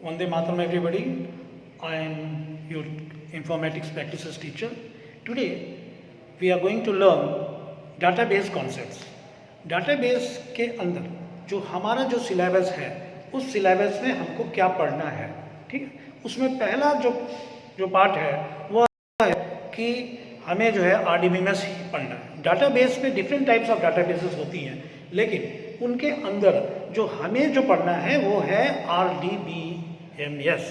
Vande Mataram everybody. I am your informatics practices teacher. Today we are going to learn database concepts. Database के अंदर जो हमारा जो syllabus है उस सिलेबस में हमको क्या पढ़ना है, ठीक है। उसमें पहला जो पार्ट है वो है कि हमें जो है RDBMS ही पढ़ना है। डाटाबेस में डिफरेंट टाइप्स ऑफ डाटाबेसेस होती हैं, लेकिन उनके अंदर जो हमें जो पढ़ना है वो है RDBMS।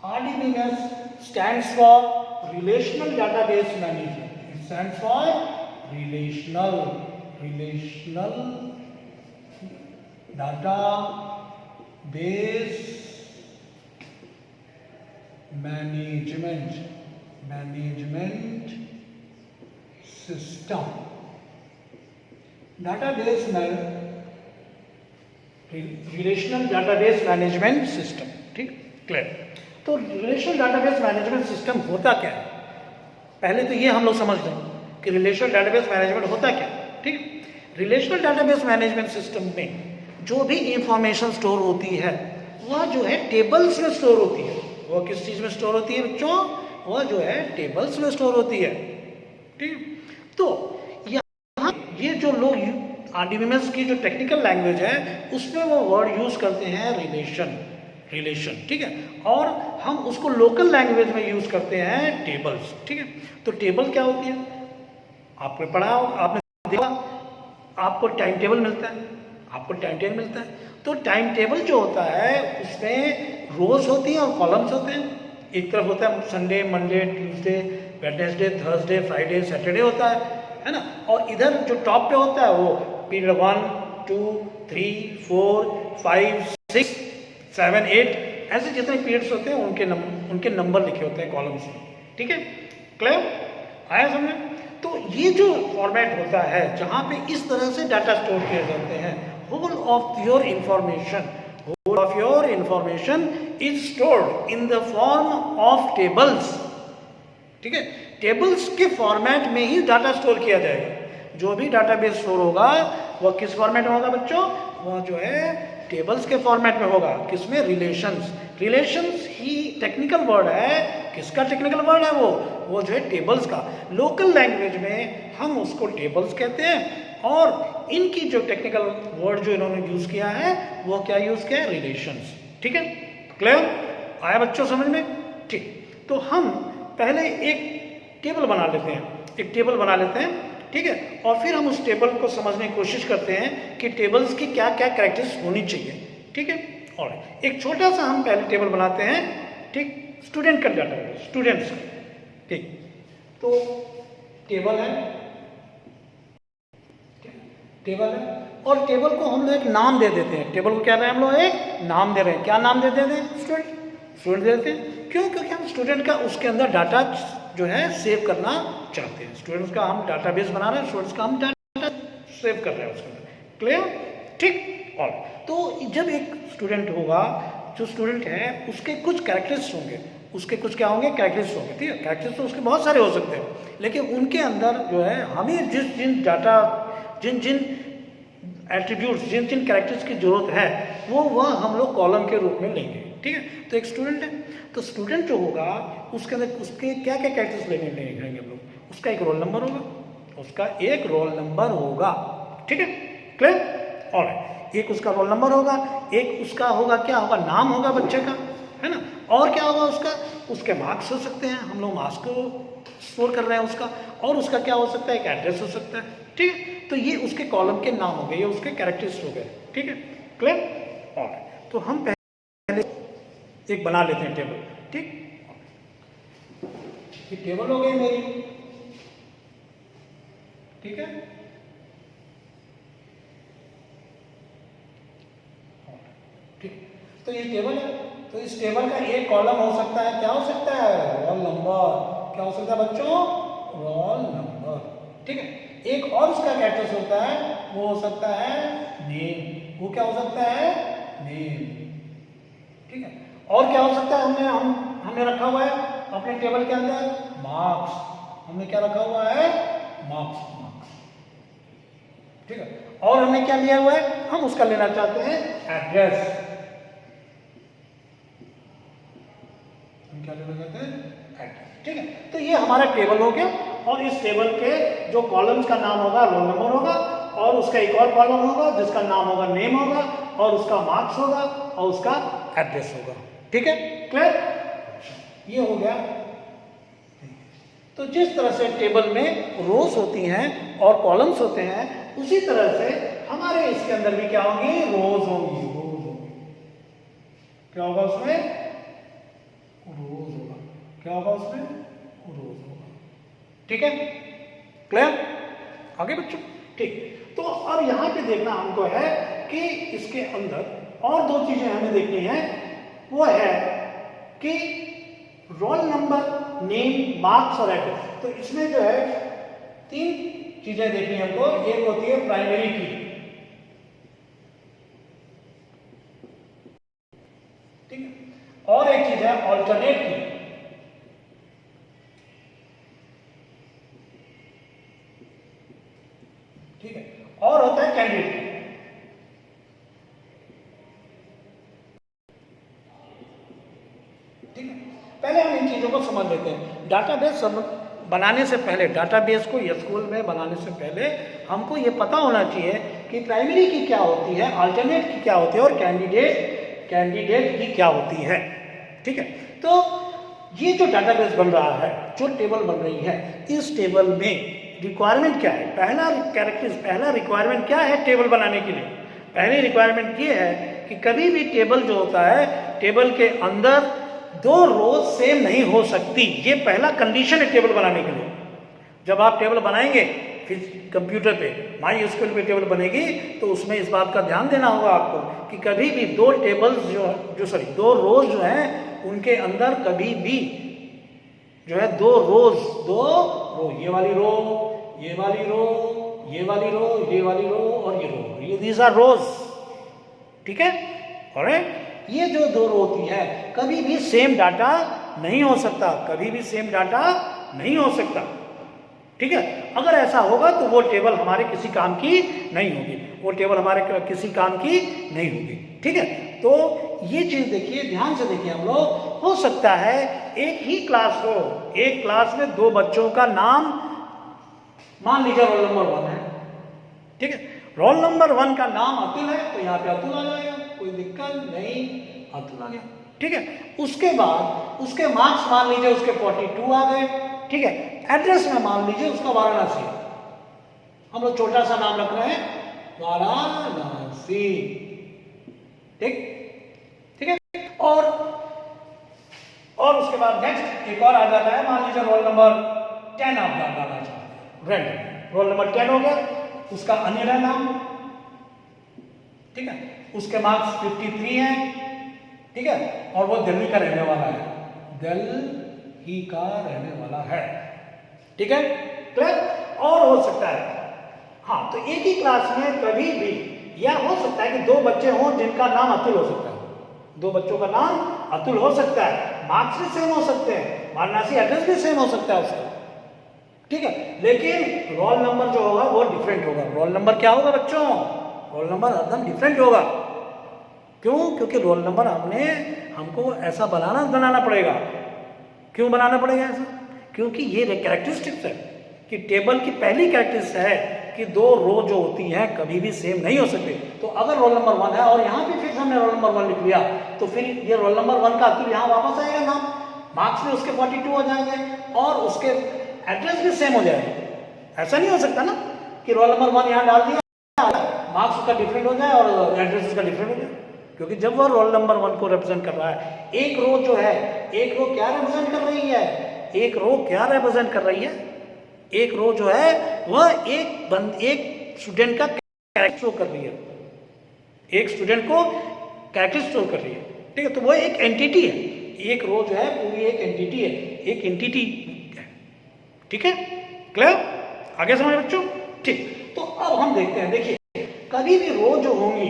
RDBMS stands for Relational Database Management. It stands for Relational Database Management System. Relational Database Management System, ठीक, क्लियर। तो रिलेशनल डाटाबेस मैनेजमेंट सिस्टम होता क्या है, पहले तो ये हम लोग समझ लें कि रिलेशनल डाटाबेस मैनेजमेंट होता क्या है, ठीक। रिलेशनल डाटाबेस मैनेजमेंट सिस्टम में जो भी इंफॉर्मेशन स्टोर होती है वह जो है टेबल्स में स्टोर होती है। वो किस चीज़ में स्टोर होती है बच्चों? वह जो है टेबल्स में स्टोर होती है, ठीक। तो यहाँ ये जो लोग RDBMS की जो टेक्निकल लैंग्वेज है उसमें वो वर्ड यूज़ करते हैं रिलेशन, ठीक है, और हम उसको लोकल लैंग्वेज में यूज़ करते हैं टेबल्स, ठीक है। तो टेबल क्या होती है? आपने पढ़ा हो, आपने देखा, आपको टाइम टेबल मिलता है, तो टाइम टेबल जो होता है उसमें रोज होती हैं और कॉलम्स होते हैं। एक तरफ होता है Sunday, Monday, Tuesday, Wednesday, Thursday, Friday, Saturday होता है ना। और इधर जो टॉप पे होता है वो पीरियड 1, 2, 3, 4, 5, 6, 7, 8 ऐसे जितने पीरियड्स होते हैं उनके नंबर लिखे होते हैं कॉलम्स में, ठीक है, क्लियर आया समझ। तो ये जो फॉर्मेट होता है जहाँ पे इस तरह से डाटा स्टोर किए जाते हैं, whole of your information is stored in the form of tables, ठीक है। टेबल्स के फॉर्मेट में ही डाटा स्टोर किया जाएगा। जो भी डाटाबेस स्टोर होगा वह किस फॉर्मेट में होगा बच्चों? वह जो है टेबल्स के फॉर्मेट में होगा। किसमें? रिलेशंस ही टेक्निकल वर्ड है। किसका टेक्निकल वर्ड है? वो जो है टेबल्स का। लोकल लैंग्वेज में हम उसको टेबल्स कहते हैं और इनकी जो टेक्निकल वर्ड जो इन्होंने यूज किया है वो क्या यूज किया है? रिलेशंस, ठीक है, क्लियर आया बच्चों समझ में? ठीक। तो हम पहले एक टेबल बना लेते हैं, ठीक है, और फिर हम उस टेबल को समझने की कोशिश करते हैं कि टेबल्स की क्या क्या कैरेक्टरिस्टिक्स होनी चाहिए, ठीक है। और एक छोटा सा हम पहले टेबल बनाते हैं, ठीक, स्टूडेंट का डाटा है, स्टूडेंट्स, ठीक। तो टेबल है और टेबल को हम लोग एक नाम दे देते हैं। टेबल को क्या है, हम लोग एक नाम दे रहे हैं। क्या नाम दे देते हैं? स्टूडेंट दे देते हैं। क्यों? क्योंकि हम स्टूडेंट का उसके अंदर डाटा जो है सेव करना चाहते हैं। स्टूडेंट्स का हम डाटाबेस बना रहे हैं, स्टूडेंट्स का हम डाटा सेव कर रहे हैं उसके अंदर, क्लियर, ठीक। और तो जब एक स्टूडेंट होगा, जो स्टूडेंट है उसके कुछ कैरेक्टरिस्टिक्स होंगे, कैरेक्टरिस्टिक्स होंगे, ठीक है। कैरेक्टरिस्टिक्स तो उसके बहुत सारे हो सकते हैं, लेकिन उनके अंदर जो है हमें जिन एट्रीब्यूट्स, जिन कैरेक्टर्स की जरूरत है वह हम लोग कॉलम के रूप में लेंगे, ठीक है। तो एक स्टूडेंट है, तो स्टूडेंट जो होगा उसके अंदर उसके क्या क्या कैरेक्टर्स लेंगे हम लोग? उसका एक रोल नंबर होगा, ठीक है, क्लियर। और एक उसका रोल नंबर होगा, एक उसका होगा क्या होगा? नाम होगा बच्चे का, है ना। और क्या होगा? उसके मार्क्स हो सकते हैं, हम लोग मार्क्स को स्टोर कर रहे हैं उसका, और उसका क्या हो सकता है? एक एड्रेस हो सकता है, ठीक है। तो ये उसके कॉलम के नाम हो गए, ये उसके कैरेक्टरिस्टिक्स हो गए, ठीक है, क्लियर। और तो हम पहले एक बना लेते हैं टेबल, ठीक। ये टेबल हो गई मेरी, ठीक है। ठीक, तो ये टेबल है, तो इस टेबल का एक कॉलम हो सकता है, क्या हो सकता है? Roll number. क्या हो सकता है बच्चों? रोल नंबर, ठीक है। एक और उसका कैरेक्टर्स होता है, वो हो सकता है नेम। वो क्या हो सकता है? नेम, ठीक है। और क्या हो सकता है? हमने रखा हुआ है अपने टेबल के अंदर? मार्क्स। हमने क्या रखा हुआ है? मार्क्स। ठीक है। और हमने क्या लिया हुआ है, हम उसका लेना चाहते हैं एड्रेस। हम क्या लेना चाहते हैं, एड्रेस। ठीक है, तो ये हमारा टेबल हो गया और इस टेबल के जो कॉलम्स का नाम होगा रोल नंबर होगा और उसका एक और कॉलम होगा जिसका नाम होगा नेम होगा और उसका मार्क्स होगा और उसका एड्रेस होगा। ठीक है, क्लियर? ये हो गया। तो जिस तरह से टेबल में रोज होती हैं और कॉलम्स होते हैं उसी तरह से हमारे इसके अंदर भी क्या होंगी, रोज होंगी। रोज होंगी, क्या होगा उसमें, रोज होगा। क्या होगा उसमें, रोज होगा। ठीक है, क्लियर? आगे बच्चों, ठीक। तो अब यहां पे देखना हमको है कि इसके अंदर और दो चीजें हमें देखनी है, वो है कि रोल नंबर, नेम, मार्क्स और एड्रेस। तो इसमें जो है तीन चीजें देखनी है हमको। एक होती है प्राइमरी की, ठीक है, और एक चीज है ऑल्टरनेट की। ठीक है, और होता है कैंडिडेट की। ठीक है, पहले हम इन चीजों को समझ लेते हैं। डाटाबेस बनाने से पहले, डाटाबेस को एसक्यूएल में बनाने से पहले हमको ये पता होना चाहिए कि प्राइमरी की क्या होती है, अल्टरनेट की क्या होती है और कैंडिडेट की क्या होती है। ठीक है, तो ये जो डाटाबेस बन रहा है, जो टेबल बन रही है, इस टेबल में रिक्वायरमेंट क्या है, पहला रिक्वायरमेंट क्या है टेबल बनाने के लिए? पहली रिक्वायरमेंट ये है कि कभी भी टेबल जो होता है, टेबल के अंदर दो रोज सेम नहीं हो सकती। ये पहला कंडीशन है टेबल बनाने के लिए। जब आप टेबल बनाएंगे फिर कंप्यूटर पे, MySQL पे टेबल बनेगी, तो उसमें इस बात का ध्यान देना होगा आपको कि कभी भी दो टेबल्स दो रोज जो हैं उनके अंदर कभी भी जो है दो रो, ये वाली रो, ये वाली रो, ये वाली रो, ये वाली रो और ये रो, ये दीज आर रोज। ठीक है, ऑलराइट? ये जो दो रो होती है कभी भी सेम डाटा नहीं हो सकता, कभी भी सेम डाटा नहीं हो सकता। ठीक है, अगर ऐसा होगा तो वो टेबल हमारे किसी काम की नहीं होगी, वो टेबल हमारे किसी काम की नहीं होगी। ठीक है, तो ये चीज देखिए, ध्यान से देखिए हम लोग। हो सकता है एक ही क्लास हो, एक क्लास में दो बच्चों का नाम, मान लीजिए रोल नंबर 1 है। ठीक है, रोल नंबर 1 का नाम अतुल है तो यहाँ पे अतुल आ जाएगा, कोई दिक्कत नहीं, अतुल आ गया। ठीक है, उसके बाद उसके मार्क्स मान लीजिए उसके 42 आ गए। ठीक है, एड्रेस में मान लीजिए उसका वाराणसी, हम लोग छोटा सा नाम रख रहे हैं वाराणसी। ठीक है, और उसके बाद नेक्स्ट एक और आ जाता है, मान लीजिए रोल नंबर 10 आप डालना चाहते हैं, रोल नंबर 10 हो गया, उसका अनिल है नाम। ठीक है, उसके मार्क्स 53 हैं। ठीक है, और वो दिल्ली का रहने वाला है, दिल्ली का रहने वाला है। ठीक है, क्लियर? और हो सकता है, हाँ, तो एक ही क्लास में कभी भी यह हो सकता है कि दो बच्चे हों जिनका नाम अतुल हो सकता है, दो बच्चों का नाम अतुल हो सकता है, मार्क्स भी सेम हो सकते हैं, वाराणसी एड्रेस भी सेम हो सकता है उसका। ठीक है, लेकिन रोल नंबर जो होगा वो डिफरेंट होगा। रोल नंबर क्या होगा बच्चों? रोल नंबर एकदम डिफरेंट होगा। क्यों? क्योंकि रोल नंबर हमको ऐसा बनाना पड़ेगा। क्यों बनाना पड़ेगा ऐसा? क्योंकि ये कैरेक्टरिस्टिक्स है कि टेबल की पहली कैरेक्टरिस्टिक्स है कि दो रो जो होती हैं कभी भी सेम नहीं हो सकते। तो अगर रोल नंबर 1 है और यहाँ पे फिर हमने रोल नंबर 1 लिख लिया तो फिर ये रोल नंबर 1 का अतुल यहाँ वापस आएगा नाम, मार्क्स भी उसके 42 हो जाएंगे और उसके एड्रेस भी सेम हो जाएगा। ऐसा नहीं हो सकता ना कि रोल नंबर 1 यहाँ डाल दिया, मार्क्स उसका डिफरेंट हो जाए और एड्रेस उसका डिफरेंट हो जाए, क्योंकि जब वो रोल नंबर 1 को रिप्रेजेंट कर रहा है, एक रो जो है, एक रो क्या रिप्रेजेंट कर रही है? एक रो क्या रिप्रेजेंट कर रही है? एक रो जो है वह एक स्टूडेंट का कैरेक्टर शो कर रही है, एक स्टूडेंट को कैरेक्टर शो कर रही है। ठीक है, तो वो एक एंटिटी है, एक रो जो है पूरी एक एंटिटी है, एक एंटिटी है। ठीक है, क्लियर? आगे समझ बच्चों? ठीक, तो अब हम देखते हैं, देखिए कभी भी रो जो होंगी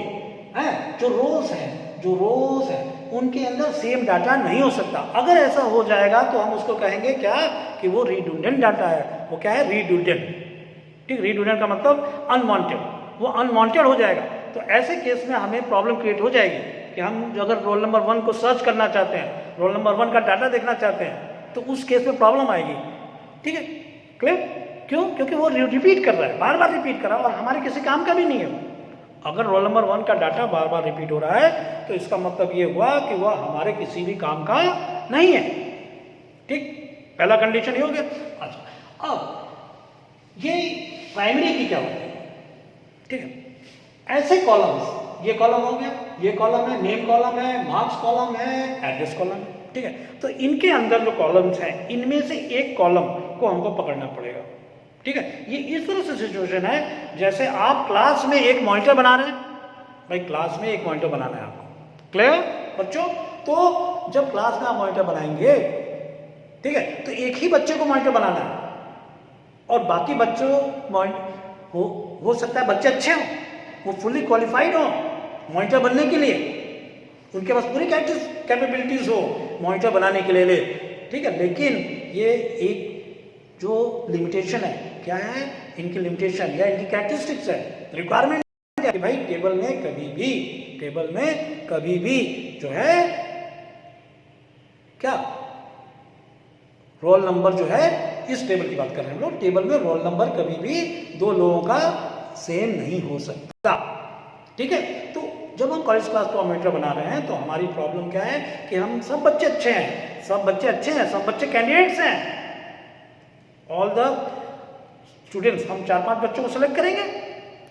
हैं, जो रोज हैं उनके अंदर सेम डाटा नहीं हो सकता। अगर ऐसा हो जाएगा तो हम उसको कहेंगे क्या कि वो रिडंडेंट डाटा है। वो क्या है? रिडंडेंट। ठीक, रिडंडेंट का मतलब अनवांटेड, वो अनवांटेड हो जाएगा। तो ऐसे केस में हमें प्रॉब्लम क्रिएट हो जाएगी कि हम जो अगर रोल नंबर 1 को सर्च करना चाहते हैं, रोल नंबर 1 का डाटा देखना चाहते हैं, तो उस केस में प्रॉब्लम आएगी। ठीक है, क्लियर? क्यों? क्योंकि वो रिपीट कर रहा है, बार बार रिपीट कर रहा है और हमारे किसी काम का भी नहीं है। अगर रोल नंबर 1 का डाटा बार बार रिपीट हो रहा है तो इसका मतलब ये हुआ कि वह हमारे किसी भी काम का नहीं है। ठीक, पहला कंडीशन ये हो गया। अच्छा, अब ये प्राइमरी की क्या होती है? ठीक है, ऐसे कॉलम्स, ये कॉलम हो गया, ये कॉलम है, नेम कॉलम है, मार्क्स कॉलम है, एड्रेस कॉलम है। ठीक है, तो इनके अंदर जो कॉलम्स हैं, इनमें से एक कॉलम को हमको पकड़ना पड़ेगा। ठीक है, ये इस तरह से सिचुएशन है जैसे आप क्लास में एक मॉनिटर बना रहे हैं। भाई क्लास में एक मॉनिटर बनाना है आपको, क्लियर बच्चों? तो जब क्लास में आप मॉनिटर बनाएंगे, ठीक है, तो एक ही बच्चे को मॉनिटर बनाना है और बाकी बच्चों हो सकता है बच्चे अच्छे हों, वो फुल्ली क्वालिफाइड हो मॉनिटर बनने के लिए, उनके पास पूरी कैपेबिलिटीज हो मॉनिटर बनाने के लिए, ठीक है, लेकिन ये एक जो लिमिटेशन है, क्या है इनकी लिमिटेशन या इनकी कैरेक्टरिस्टिक्स है, रिक्वायरमेंट है कि भाई टेबल में कभी भी जो है क्या रोल नंबर जो है, इस टेबल की बात कर रहे हैं हम लोग, टेबल में रोल नंबर कभी भी दो लोगों का सेम नहीं हो सकता। ठीक है, तो जब हम कॉलेज क्लास को मॉनिटर बना रहे हैं तो हमारी प्रॉब्लम क्या है कि हम सब बच्चे अच्छे हैं, सब बच्चे कैंडिडेट्स हैं, ऑल द स्टूडेंट्स, हम 4-5 बच्चों को सिलेक्ट करेंगे,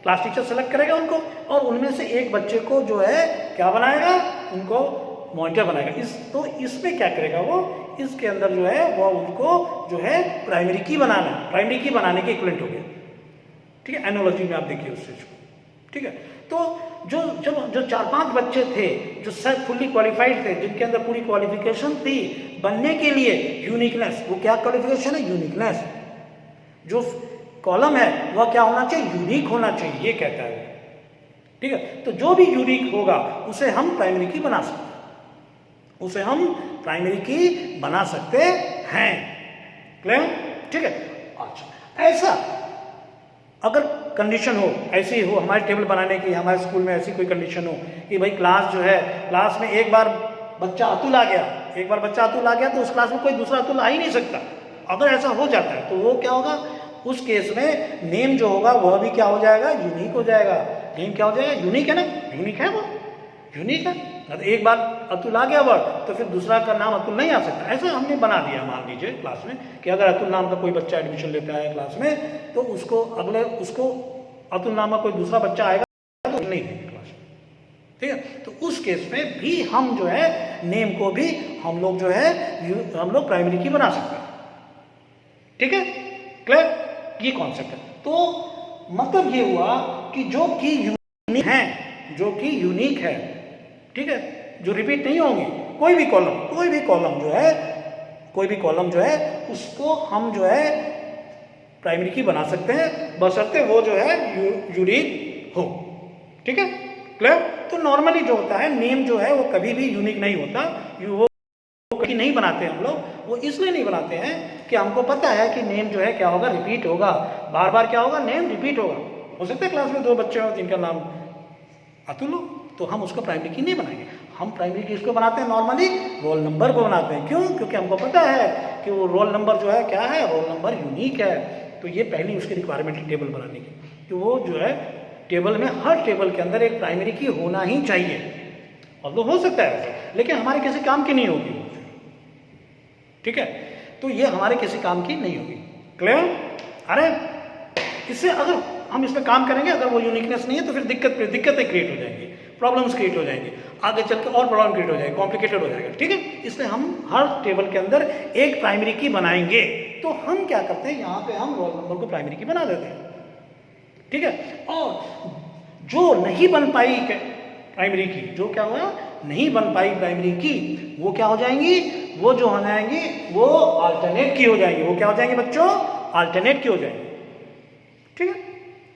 क्लास टीचर सिलेक्ट करेगा उनको और उनमें से एक बच्चे को जो है क्या बनाएगा, उनको मॉनिटर बनाएगा। तो इसमें क्या करेगा वो, इसके अंदर जो है वो उनको जो है प्राइमरी की बनाने के इक्विवेलेंट हो गया। ठीक है, एनोलॉजी में आप देखिए उस चीज को। ठीक है, तो जो 4-5 बच्चे थे जो सब फुल्ली क्वालिफाइड थे, जिनके अंदर पूरी क्वालिफिकेशन थी बनने के लिए, यूनिकनेस, वो क्या क्वालिफिकेशन है, यूनिकनेस, जो कॉलम है वह क्या होना चाहिए, यूनिक होना चाहिए, ये कहता है। ठीक है, तो जो भी यूनिक होगा उसे हम प्राइमरी की बना सकते हैं, क्लियर? ठीक है, अच्छा, ऐसा अगर कंडीशन हो, ऐसी हो हमारे टेबल बनाने की, हमारे स्कूल में ऐसी कोई कंडीशन हो कि भाई क्लास में एक बार बच्चा अतुल आ गया तो उस क्लास में कोई दूसरा अतुल आ ही नहीं सकता। अगर ऐसा हो जाता है तो वो क्या होगा, उस केस में नेम जो होगा वह भी क्या हो जाएगा, यूनिक हो जाएगा। नेम क्या हो जाएगा, यूनिक है ना, यूनिक है वो, यूनिक है। एक बार अतुल आ गया वर्ड तो फिर दूसरा का नाम अतुल नहीं आ सकता। ऐसा हमने बना दिया, मान लीजिए क्लास में कि अगर अतुल नाम का कोई बच्चा एडमिशन लेता है क्लास में तो उसको अतुल नाम का कोई दूसरा बच्चा आएगा तो नहीं देंगे क्लास में। ठीक है, तो उस केस में भी हम जो है नेम को भी हम लोग प्राइमरी की बना सकते हैं। ठीक है, क्लियर? ये कॉन्सेप्ट है। तो मतलब ये हुआ कि जो कि यूनिक है, ठीक है, जो रिपीट नहीं होंगे, कोई भी कॉलम जो है उसको हम जो है प्राइमरी की बना सकते हैं, बशर्ते वो जो है यूनिक हो। ठीक है, क्लियर? तो नॉर्मली जो होता है नेम जो है वो कभी भी यूनिक नहीं होता, वो कभी नहीं बनाते हम लोग। वो इसलिए नहीं बनाते हैं कि हमको पता है कि नेम जो है क्या होगा, रिपीट होगा, बार बार क्या होगा, नेम रिपीट होगा। हो सकता है क्लास में 2 बच्चे हो जिनका नाम अतुल हो, तो हम उसको प्राइमरी की नहीं बनाएंगे। हम प्राइमरी की इसको बनाते हैं, नॉर्मली रोल नंबर को बनाते हैं। क्यों? क्योंकि हमको पता है कि वो रोल नंबर जो है क्या है, रोल नंबर यूनिक है। तो ये पहली उसकी रिक्वायरमेंट है टेबल बनाने की, कि वो जो है टेबल में, हर टेबल के अंदर एक प्राइमरी की होना ही चाहिए। और तो हो सकता है वैसे, लेकिन हमारे किसी काम की नहीं होगी। ठीक है, तो ये हमारे किसी काम की नहीं होगी। क्लियर? अरे इससे अगर हम इसमें काम करेंगे, अगर वो यूनिकनेस नहीं है तो फिर दिक्कतें क्रिएट हो जाएंगी, प्रॉब्लम्स क्रिएट हो जाएंगी, आगे चल के और प्रॉब्लम क्रिएट हो जाएगी, कॉम्प्लिकेटेड हो जाएगा। ठीक है, इसलिए हम हर टेबल के अंदर एक प्राइमरी की बनाएंगे। तो हम क्या करते हैं, यहाँ पे हम रोल नंबर को प्राइमरी की बना देते हैं। ठीक है, और जो नहीं बन पाई प्राइमरी की, जो क्या हुआ, नहीं बन पाई प्राइमरी की, वो क्या हो जाएंगी, वो जो हो जाएंगी वो अल्टरनेट की हो जाएंगी। वो क्या हो जाएंगे बच्चों, अल्टरनेट की हो जाएंगी। ठीक है,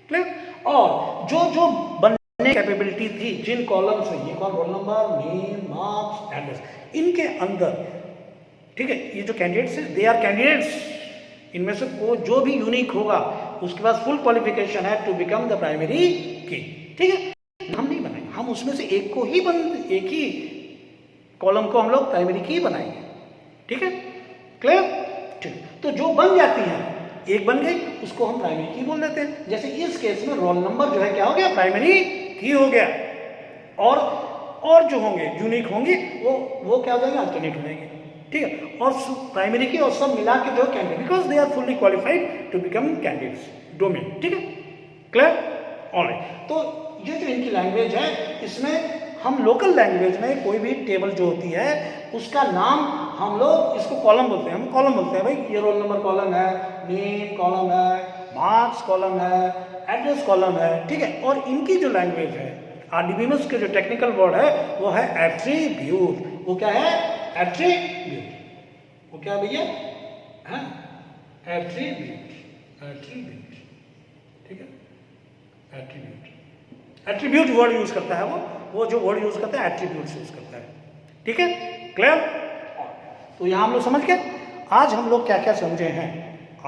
क्लियर? और जो बनने कैपेबिलिटी थी, जिन कॉलम से, ये call roll number, name, marks, address, इनके अंदर, ठीक है, ये जो कैंडिडेट्स हैं, दे आर कैंडिडेट्स, इनमें से जो भी यूनिक होगा उसके पास फुल क्वालिफिकेशन है टू बिकम द प्राइमरी की। ठीक है, हम नहीं बनाएंगे, हम उसमें से एक को ही एक ही कॉलम को हम लोग प्राइमरी की बनाएंगे। ठीक है, क्लियर? ठीक, तो जो बन जाती है, एक बन गई, उसको हम प्राइमरी की बोल देते हैं। जैसे इस केस में रोल नंबर जो है क्या हो गया, प्राइमरी की हो गया, और जो होंगे यूनिक होंगे वो क्या हो जाएंगे, अल्टरनेट हो जाएंगे। ठीक है, और प्राइमरी की और सब मिला के जो candidate, because they are fully qualified to become candidates domain. ठीक है, क्लियर? ऑलराइट, तो ये जो इनकी लैंग्वेज है, इसमें हम लोकल लैंग्वेज में कोई भी टेबल जो होती है उसका नाम हम लोग इसको कॉलम बोलते हैं, हम कॉलम बोलते हैं। भाई ये रोल नंबर कॉलम है, नेम कॉलम है, मार्क्स कॉलम है, एड्रेस कॉलम है। ठीक है, और इनकी जो लैंग्वेज है, आरडीबीएमएस के जो टेक्निकल वर्ड है वो है एट्रीब्यूट। वो क्या है, एट्रीब्यूट। वो क्या है भैया, एट्रीब्यूट, एट्रीब्यूट। ठीक है, एट्रीब्यूट, एट्रीब्यूट वर्ड यूज करता है वो जो वर्ड यूज करता है एट्रीब्यूट यूज करता है। ठीक है, क्लियर? तो यहां हम लोग समझ गए। आज हम लोग क्या क्या समझे हैं,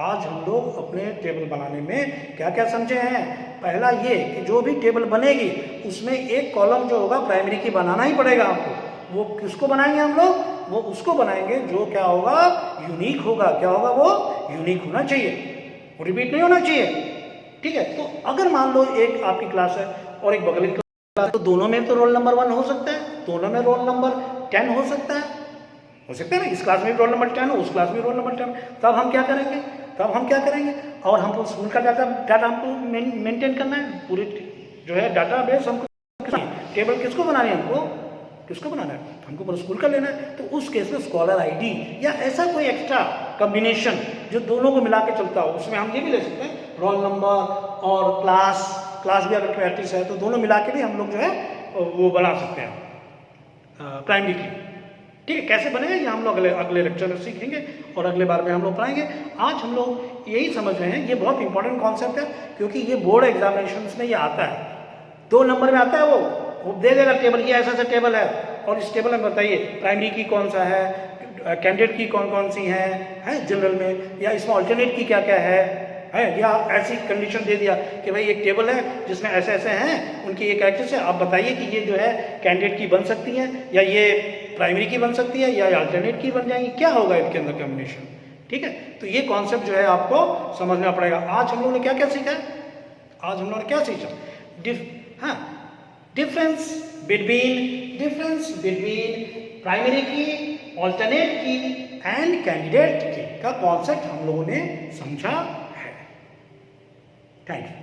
आज हम लोग अपने टेबल बनाने में क्या क्या समझे हैं। पहला ये कि जो भी टेबल बनेगी उसमें एक कॉलम जो होगा प्राइमरी की बनाना ही पड़ेगा आपको। वो किसको बनाएंगे हम लोग, वो उसको बनाएंगे जो क्या होगा, यूनिक होगा। क्या होगा, वो यूनिक होना चाहिए, वो रिपीट नहीं होना चाहिए। ठीक है, तो अगर मान लो एक आपकी क्लास है और एक बगल की क्लास, तो दोनों में तो रोल नंबर 1 हो सकता है, दोनों में रोल नंबर 10 हो सकता है ना। इस क्लास में भी रोल नंबर 10 हो, उस क्लास में रोल नंबर 10। तब हम क्या करेंगे, और हमको स्कूल का डाटा हमको मेंटेन करना है, पूरी जो है डाटा बेस हमको, टेबल किसको बनानी है, किसको बनाना है, हमको पूरा स्कूल का लेना है। तो उस केस में स्कॉलर आईडी या ऐसा कोई एक्स्ट्रा कॉम्बिनेशन जो दोनों को मिला के चलता हो, उसमें हम ये भी ले सकते हैं, रोल नंबर और क्लास भी अगर क्वेटीज है तो दोनों मिला के भी हम लोग जो है वो बना सकते हैं प्राइमरी की। ठीक है, कैसे बनेगा ये हम लोग अगले लेक्चर में सीखेंगे और अगले बार में हम लोग पढ़ाएंगे। आज हम लोग यही समझ रहे हैं, ये बहुत इंपॉर्टेंट कॉन्सेप्ट है क्योंकि ये बोर्ड एग्जामिनेशन में ये आता है, 2 नंबर में आता है। वो दे देगा टेबल, ये ऐसा टेबल है और इस टेबल में बताइए प्राइमरी की कौन सा है, कैंडिडेट की कौन सी है जनरल में, या इसमें अल्टरनेट की क्या क्या है, या ऐसी कंडीशन दे दिया कि भाई एक टेबल है जिसमें ऐसे ऐसे हैं, उनकी एक एक्सेस है, आप बताइए कि ये जो है कैंडिडेट की बन सकती है या ये प्राइमरी की बन सकती है या अल्टरनेट की बन जाएंगी, क्या होगा इसके अंदर कॉम्बिनेशन। ठीक है, तो ये कॉन्सेप्ट जो है आपको समझना पड़ेगा। आज हम लोगों ने क्या क्या सीखा है, आज हम लोगों ने क्या सीखा, डिफरेंस बिटवीन प्राइमरी की, अल्टरनेट की एंड कैंडिडेट की का कॉन्सेप्ट हम लोगों ने समझा है। Thank you.